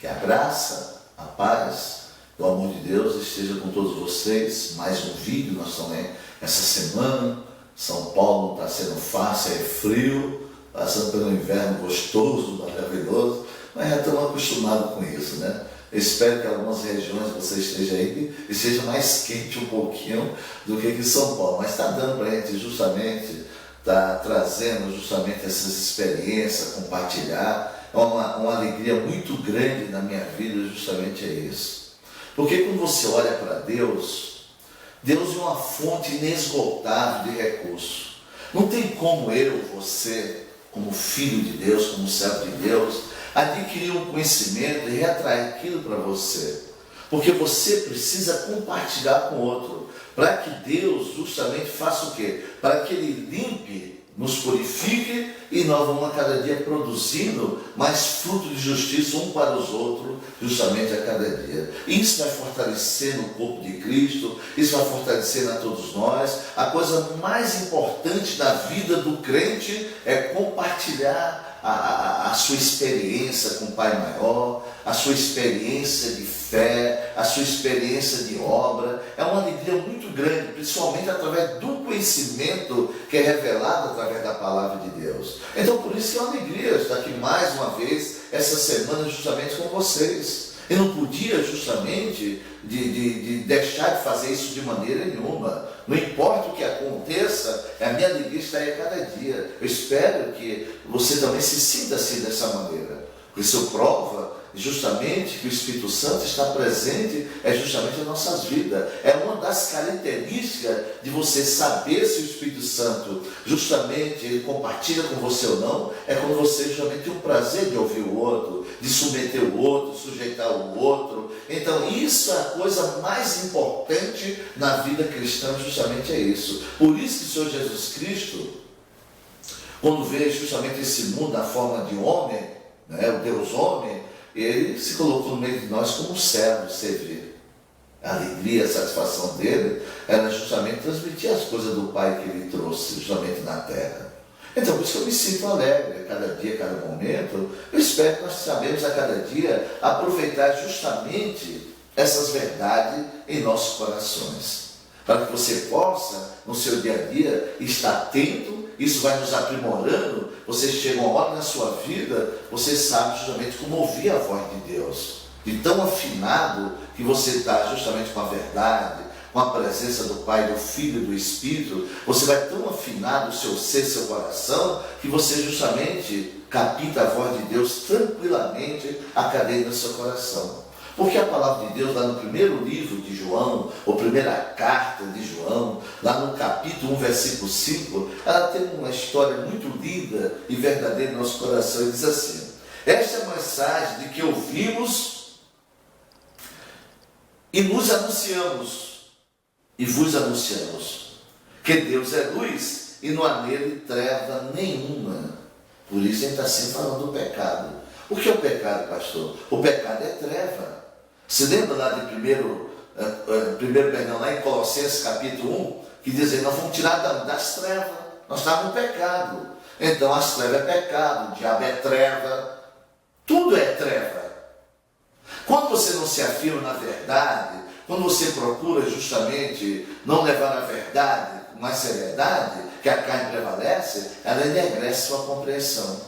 Que a graça, a paz, o amor de Deus esteja com todos vocês. Mais um vídeo, nós estamos essa semana. São Paulo está sendo fácil, é frio, passando pelo inverno gostoso, maravilhoso, mas já estamos acostumados com isso, né? Eu espero que algumas regiões você esteja aí e seja mais quente um pouquinho do que aqui em São Paulo, mas está dando para a gente justamente, está trazendo justamente essas experiências, compartilhar. É uma alegria muito grande na minha vida, justamente é isso. Porque quando você olha para Deus, Deus é uma fonte inesgotável de recursos. Não tem como eu, você, como filho de Deus, como servo de Deus, adquirir um conhecimento e reatrair aquilo para você. Porque você precisa compartilhar com o outro. Para que Deus justamente faça o quê? Para que Ele limpe, nos purifique e nós vamos a cada dia produzindo mais fruto de justiça um para os outros, justamente a cada dia. Isso vai fortalecendo o corpo de Cristo, isso vai fortalecendo a todos nós. A coisa mais importante da vida do crente é compartilhar a sua experiência com o Pai Maior, a sua experiência de fé, a sua experiência de obra. É uma alegria muito grande, principalmente através do conhecimento que é revelado através da palavra de Deus. Então por isso que é uma alegria estar aqui mais uma vez, essa semana justamente com vocês. Eu não podia justamente de deixar de fazer isso de maneira nenhuma. Não importa o que aconteça, a minha alegria está aí a cada dia. Eu espero que você também se sinta assim dessa maneira. Porque isso prova justamente que o Espírito Santo está presente, é justamente nas nossas vidas. É uma das características de você saber se o Espírito Santo justamente ele compartilha com você ou não, é quando você justamente tem o prazer de ouvir o outro, de submeter o outro, sujeitar o outro. Então isso é a coisa mais importante na vida cristã, justamente é isso. Por isso que o Senhor Jesus Cristo, quando veio justamente esse mundo na forma de homem, o Deus homem, ele se colocou no meio de nós como um servo, servir. A alegria, a satisfação dele era justamente transmitir as coisas do Pai que ele trouxe justamente na terra. Então por isso que eu me sinto alegre a cada dia, a cada momento. Eu espero que nós sabemos a cada dia aproveitar justamente essas verdades em nossos corações, para que você possa no seu dia a dia estar atento. Isso vai nos aprimorando. Você chega uma hora na sua vida, você sabe justamente como ouvir a voz de Deus. De tão afinado que você está justamente com a verdade, com a presença do Pai, do Filho e do Espírito, você vai tão afinado o seu ser, seu coração, que você justamente capta a voz de Deus tranquilamente a cada dia no seu coração. Porque a palavra de Deus, lá no primeiro livro de João, ou primeira carta de João, lá no capítulo 1, versículo 5, ela tem uma história muito linda e verdadeira no nosso coração. E diz assim: esta é a mensagem de que ouvimos e nos anunciamos, e vos anunciamos, que Deus é luz e não há nele treva nenhuma. Por isso a gente está sempre falando do pecado. O que é o pecado, pastor? O pecado é treva. Você lembra lá de lá em Colossenses capítulo 1, que diz aí, nós fomos tirados das trevas, nós estávamos no pecado. Então as trevas é pecado, o diabo é treva, tudo é treva. Quando você não se afirma na verdade, quando você procura justamente não levar a verdade com mais seriedade, que a carne prevalece, ela enegrece sua compreensão.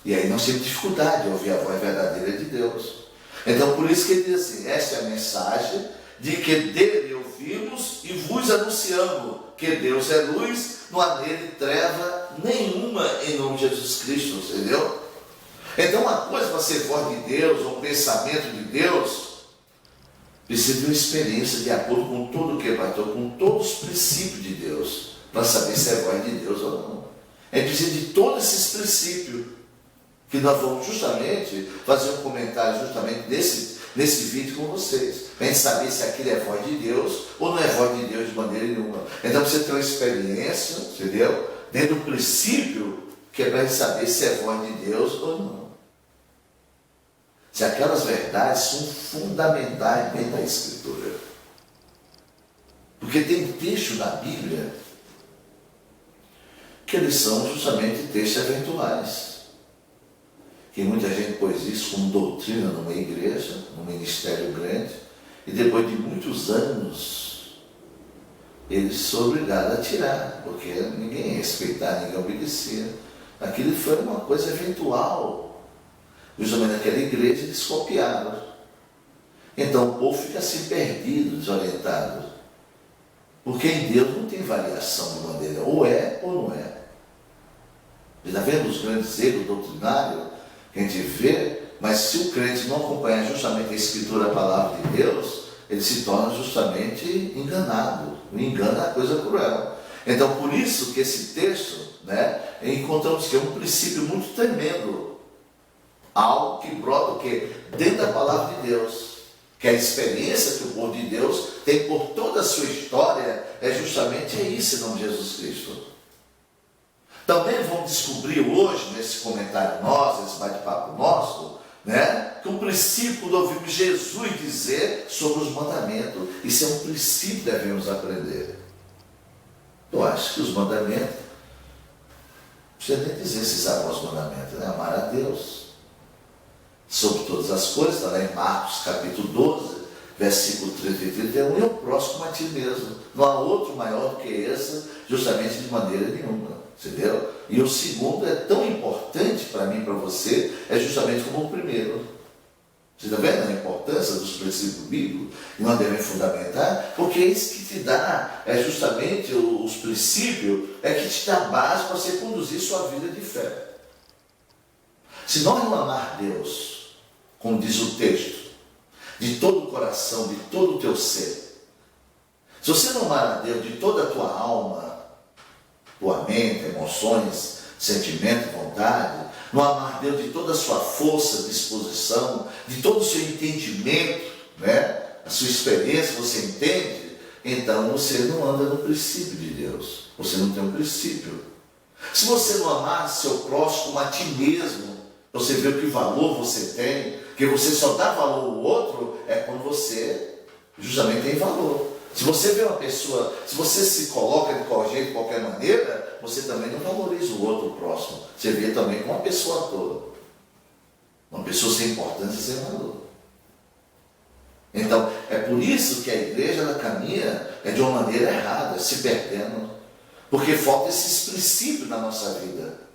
E aí nós temos dificuldade de ouvir a voz verdadeira de Deus. Então por isso que ele diz assim: esta é a mensagem de que dele ouvimos e vos anunciamos, que Deus é luz, não há nele treva nenhuma, em nome de Jesus Cristo, entendeu? Então uma coisa para ser voz de Deus, um pensamento de Deus, precisa de uma experiência de acordo com tudo o que pastor, com todos os princípios de Deus, para saber se é voz de Deus ou não. É preciso de todos esses princípios, que nós vamos justamente fazer um comentário justamente nesse vídeo com vocês, para a gente saber se aquilo é voz de Deus ou não é voz de Deus de maneira nenhuma. Então você tem uma experiência, entendeu? Dentro do princípio, que é para a gente saber se é voz de Deus ou não. Se aquelas verdades são fundamentais dentro da Escritura. Porque tem texto na Bíblia que eles são justamente textos eventuais, que muita gente pôs isso como doutrina numa igreja, num ministério grande, e depois de muitos anos, eles foram obrigados a tirar, porque ninguém ia respeitar, ninguém obedecia. Aquilo foi uma coisa eventual. Justamente naquela igreja eles copiaram. Então o povo fica assim perdido, desorientado. Porque em Deus não tem variação de maneira, ou é ou não é. Está vendo os grandes erros doutrinários que a gente vê, mas se o crente não acompanhar justamente a Escritura, a palavra de Deus, ele se torna justamente enganado. O engano é uma coisa cruel. Então por isso que esse texto, encontramos que é um princípio muito tremendo. Algo que brota o quê? Dentro da palavra de Deus. Que a experiência que o povo de Deus tem por toda a sua história é justamente isso, em nome de Jesus Cristo. Também vamos descobrir hoje, nesse comentário nosso, nesse bate-papo nosso, que um princípio, quando ouvimos Jesus dizer sobre os mandamentos, isso é um princípio que devemos aprender. Eu acho que os mandamentos, não precisa nem dizer se sabe os mandamentos, amar a Deus sobre todas as coisas, está lá em Marcos capítulo 12, versículo 30 e 31, e o próximo a ti mesmo. Não há outro maior do que esse, justamente de maneira nenhuma. Entendeu? E o segundo é tão importante para mim e para você, é justamente como o primeiro. Você está vendo a importância dos princípios bíblicos? E nós devemos fundamentar, porque é isso que te dá, justamente os princípios, que te dá base para você conduzir sua vida de fé. Se nós não amar Deus, como diz o texto, de todo o coração, de todo o teu ser, se você não amar a Deus de toda a tua alma, tua mente, emoções, sentimento, vontade, não amar Deus de toda a sua força, disposição, de todo o seu entendimento, a sua experiência, você entende, então você não anda no princípio de Deus, você não tem um princípio. Se você não amar seu próximo como a ti mesmo, você vê que valor você tem, que você só dá valor ao outro, é quando você justamente tem valor. Se você vê uma pessoa, se você se coloca de qualquer jeito, de qualquer maneira, você também não valoriza o outro, o próximo. Você vê também como uma pessoa toda. Uma pessoa sem importância, sem valor. Então, é por isso que a igreja ela caminha de uma maneira errada, se perdendo. Porque falta esses princípios na nossa vida.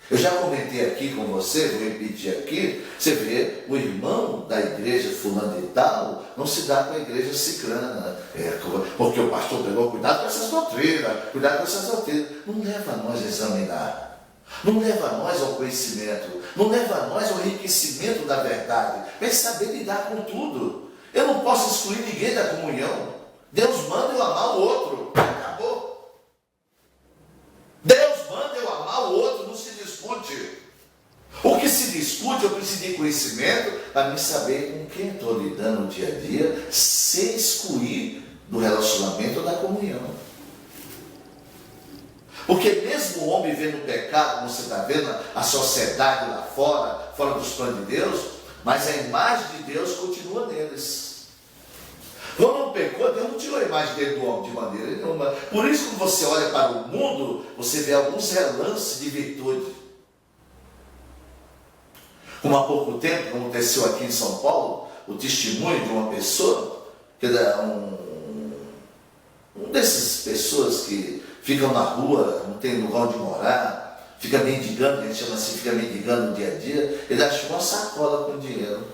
Eu já comentei aqui com você, vou repetir aqui, você vê, o irmão da igreja fulano e tal, não se dá com a igreja cicrana, porque o pastor pegou, cuidado com essas doutrinas, cuidado com essas doutrinas. Não leva a nós a examinar, não leva a nós ao conhecimento, não leva a nós ao enriquecimento da verdade, para saber lidar com tudo. Eu não posso excluir ninguém da comunhão. Deus manda eu amar o outro, acabou. Deus manda eu amar o outro, não se discute. O que se discute, eu preciso de conhecimento para me saber com quem estou lidando no dia a dia, sem excluir do relacionamento ou da comunhão. Porque mesmo o homem vendo o pecado, como você está vendo, a sociedade lá fora, fora dos planos de Deus, mas a imagem de Deus continua neles. Quando não pecou, Deus não tirou a imagem dele do homem de maneira nenhuma. Por isso, quando você olha para o mundo, você vê alguns relances de virtude. Como há pouco tempo aconteceu aqui em São Paulo, o testemunho de uma pessoa, que é um dessas pessoas que ficam na rua, não tem lugar onde morar, fica mendigando, a gente chama assim, fica mendigando no dia a dia, ele achou uma sacola com dinheiro.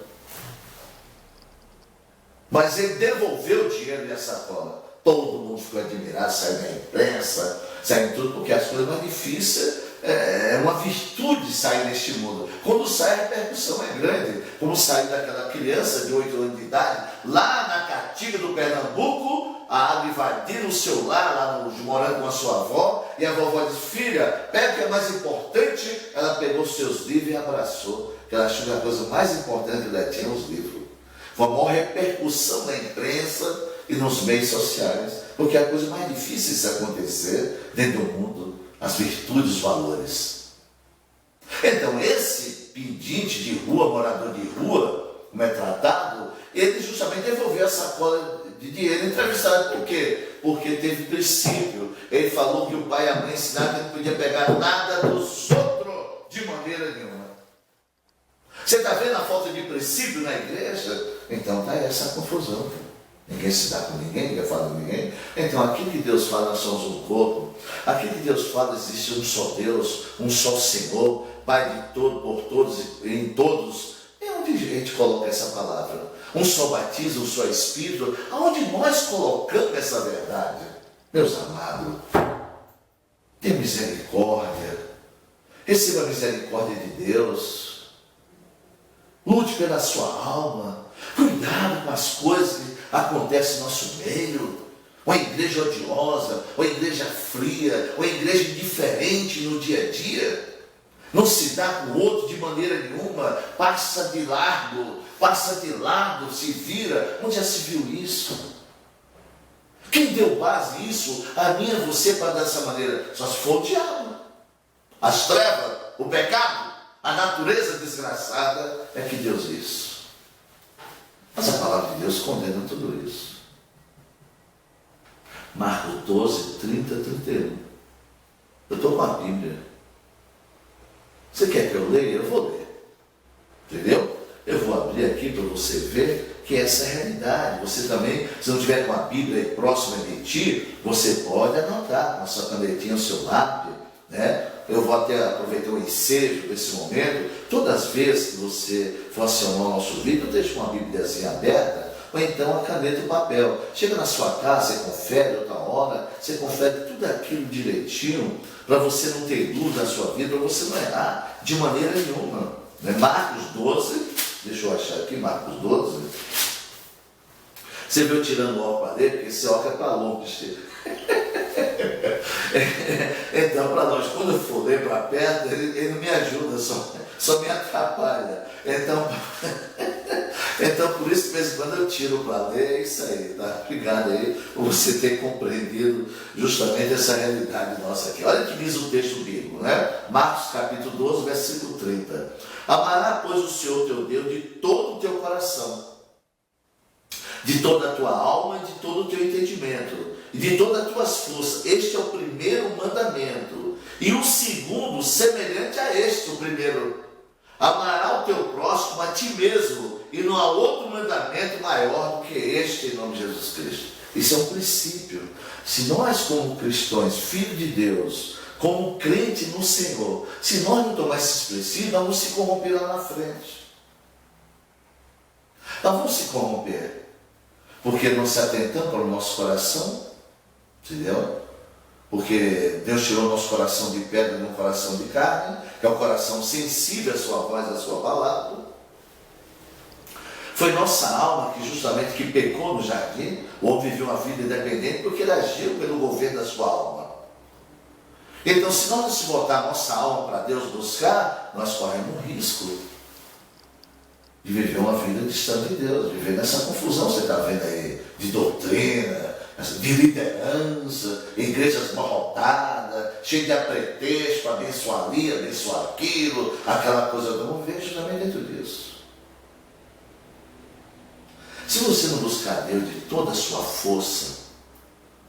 Mas ele devolveu o dinheiro e a sacola. Todo mundo ficou admirado, saiu na imprensa, saiu em tudo, porque as coisas mais difíceis é uma virtude sair neste mundo. Quando sai, a repercussão é grande. Como saiu daquela criança de 8 anos de idade, lá na Caatinga do Pernambuco, a água invadiu o seu lar, lá morando com a sua avó, e a vovó disse: filha, pega o que é mais importante. Ela pegou os seus livros e abraçou, porque ela achou que a coisa mais importante que ela tinha os livros. Foi a maior repercussão na imprensa e nos meios sociais, porque é a coisa mais difícil de se acontecer dentro do mundo, as virtudes, os valores. Então esse pedinte de rua, morador de rua, como é tratado, ele justamente devolveu a sacola de dinheiro entrevistado. Por quê? Porque teve princípio. Ele falou que o pai e a mãe ensinaram que não podia pegar nada dos outros. de maneira nenhuma. Você está vendo a falta de princípio na igreja? Então está essa confusão. Ninguém se dá com ninguém, ninguém fala com ninguém. Então aquilo que Deus fala, nós somos um corpo. Aquilo que Deus fala, existe um só Deus, um só Senhor, Pai de todo, por todos e em todos. É onde a gente coloca essa palavra. Um só batismo, um só Espírito. Aonde nós colocamos essa verdade? Meus amados, tenha misericórdia. Receba a misericórdia de Deus. Lute pela sua alma. Cuidado com as coisas que acontecem no nosso meio. Uma igreja odiosa, uma igreja fria, uma igreja indiferente no dia a dia. Não se dá com o outro de maneira nenhuma. Passa de lado, se vira. Onde já se viu isso? Quem deu base nisso? A mim e você para dessa maneira? Só se for o diabo. As trevas, o pecado, a natureza desgraçada é que Deus isso. Mas a palavra de Deus condena tudo isso. Marcos 12, 30, 31. Eu estou com a Bíblia. Você quer que eu leia? Eu vou ler. Entendeu? Eu vou abrir aqui para você ver que essa é a realidade. Você também, se não tiver com a Bíblia aí próxima de ti, você pode anotar na sua canetinha, no seu lápis, né? Eu vou até aproveitar o ensejo desse momento. Todas as vezes que você for acionar o nosso vídeo, deixa uma Bíbliazinha aberta, ou então a caneta e o papel. Chega na sua casa, você confere outra hora, você confere tudo aquilo direitinho, para você não ter dúvida na sua vida, para você não errar de maneira nenhuma. Né? Marcos 12, deixa eu achar aqui, Marcos 12. Você viu tirando o óculos para ler, porque esse óculos é para longe. Então, para nós, quando eu for ler para perto, ele não me ajuda, só me atrapalha. Então, por isso, de vez em quando eu tiro para ler, é isso aí, tá? Obrigado aí por você ter compreendido justamente essa realidade nossa aqui. Olha o que diz o texto bíblico, né? Marcos capítulo 12, versículo 30. Amará, pois, o Senhor teu Deus de todo o teu coração, de toda a tua alma, de todo o teu entendimento, e de todas as tuas forças. Este é o primeiro mandamento. E o segundo, semelhante a este, o primeiro: amará o teu próximo a ti mesmo. E não há outro mandamento maior do que este, em nome de Jesus Cristo. Isso é um princípio. Se nós, como cristãos, filhos de Deus, como crente no Senhor, se nós não tomarmos esses princípios, nós vamos se corromper lá na frente. Nós vamos se corromper. Porque não se atentamos para o nosso coração, entendeu? Porque Deus tirou o nosso coração de pedra de um coração de carne, que é um coração sensível à sua voz, à sua palavra. Foi nossa alma que justamente que pecou no jardim, o homem viveu uma vida independente porque ele agiu pelo governo da sua alma. Então, se nós não se botar a nossa alma para Deus buscar, nós corremos um risco de viver uma vida distante de Deus, viver nessa confusão, você está vendo aí, de doutrina, de liderança, igrejas amarrotadas, cheias de pretexto para abençoar ali, abençoar aquilo, aquela coisa. Eu não vejo também dentro disso. Se você não buscar Deus de toda a sua força,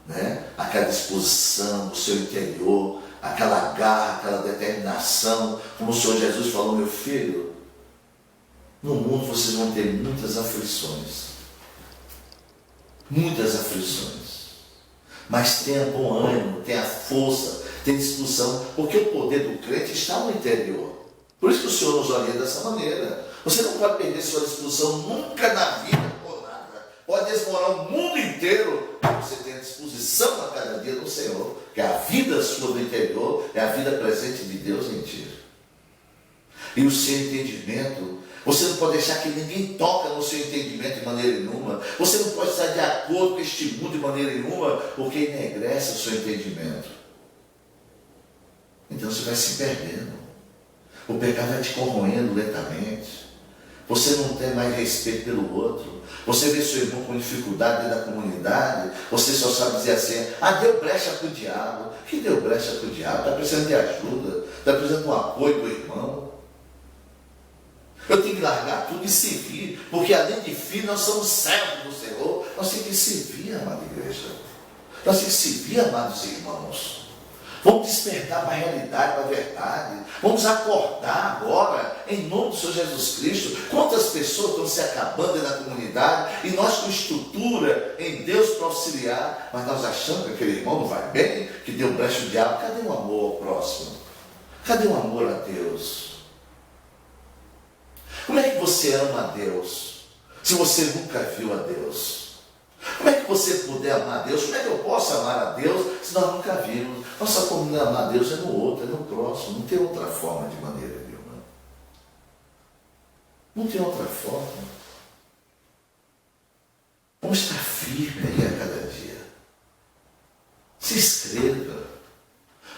né, aquela disposição, o seu interior, aquela garra, aquela determinação, como o Senhor Jesus falou: meu filho, no mundo vocês vão ter muitas aflições. Muitas aflições. Mas tenha bom ânimo, tenha força, tenha disposição, porque o poder do crente está no interior. Por isso que o Senhor nos orienta dessa maneira. Você não pode perder sua disposição nunca na vida por nada. Pode desmorar o mundo inteiro, mas você tem a disposição a cada dia do Senhor, que a vida sua do interior é a vida presente de Deus em ti. E o seu entendimento, você não pode deixar que ninguém toque no seu entendimento de maneira nenhuma. Você não pode estar de acordo com este mundo de maneira nenhuma, porque enegrece o seu entendimento. Então você vai se perdendo. O pecado vai te corroendo lentamente. Você não tem mais respeito pelo outro. Você vê seu irmão com dificuldade dentro da comunidade. Você só sabe dizer assim: deu brecha para o diabo. Que deu brecha para o diabo? Está precisando de ajuda. Está precisando de um apoio do irmão. Eu tenho que largar tudo e servir, porque além de filho, nós somos servos do Senhor. Nós temos que servir, amada igreja. Nós temos que servir, amados irmãos. Vamos despertar para a realidade, para a verdade. Vamos acordar agora, em nome do Senhor Jesus Cristo. Quantas pessoas estão se acabando na comunidade e nós com estrutura em Deus para auxiliar, mas nós achamos que aquele irmão não vai bem, que deu brecha ao diabo. Cadê o amor ao próximo? Cadê o amor a Deus? Como é que você ama a Deus se você nunca viu a Deus? Como é que você puder amar a Deus? Como é que eu posso amar a Deus se nós nunca vimos? Nossa forma de amar a Deus é no outro, é no próximo. Não tem outra forma de maneira nenhuma. Não tem outra forma. Vamos estar firmes aí a cada dia. Se inscreva.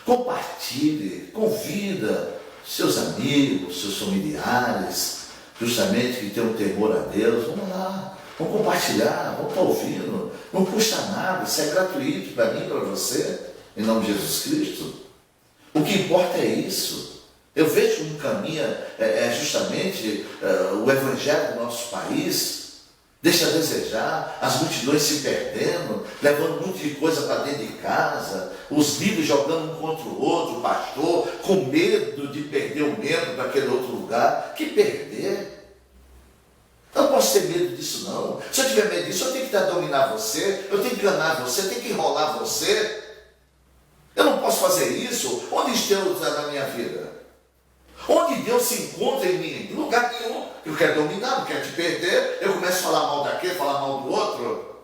Compartilhe. Convida seus amigos, seus familiares, justamente que tem um temor a Deus. Vamos lá. Vamos compartilhar, vamos estar ouvindo. Não custa nada, isso é gratuito para mim e para você, em nome de Jesus Cristo. O que importa é isso. Eu vejo que um caminho justamente o evangelho do nosso país deixa a desejar, as multidões se perdendo, levando um monte de coisa para dentro de casa, os líderes jogando um contra o outro, o pastor com medo de perder o membro para aquele outro lugar. Que perder? Eu não posso ter medo disso não. Se eu tiver medo disso, eu tenho que dominar você, eu tenho que enganar você, eu tenho que enrolar você. Eu não posso fazer isso. Onde Deus está na minha vida? Onde Deus se encontra em mim? Em lugar nenhum. Eu quero dominar, não quero te perder. Eu começo a falar mal daquele, falar mal do outro.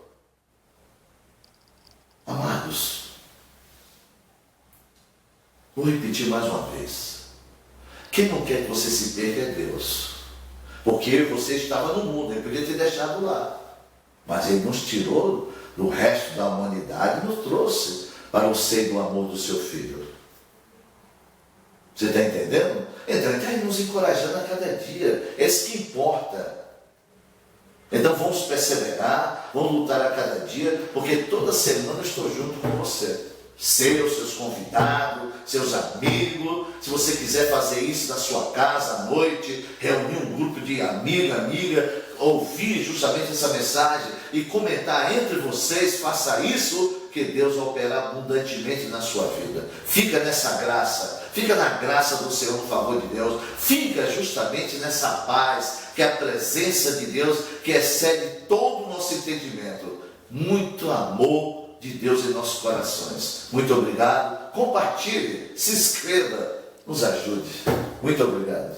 Amados, vou repetir mais uma vez. Quem não quer que você se perca é Deus. Porque você estava no mundo, ele podia ter deixado lá. Mas ele nos tirou do resto da humanidade e nos trouxe para o seio do amor do seu Filho. Você está entendendo? Então ele está nos encorajando a cada dia. É isso que importa. Então vamos perseverar, vamos lutar a cada dia, porque toda semana eu estou junto com você. Seus convidados, seus amigos. Se você quiser fazer isso na sua casa à noite, reunir um grupo de amiga, ouvir justamente essa mensagem e comentar entre vocês, faça isso, que Deus vai operar abundantemente na sua vida. Fica nessa graça, fica na graça do Senhor, no favor de Deus, fica justamente nessa paz, que é a presença de Deus, que excede todo o nosso entendimento. Muito amor de Deus em nossos corações. Muito obrigado. Compartilhe, se inscreva, nos ajude. Muito obrigado.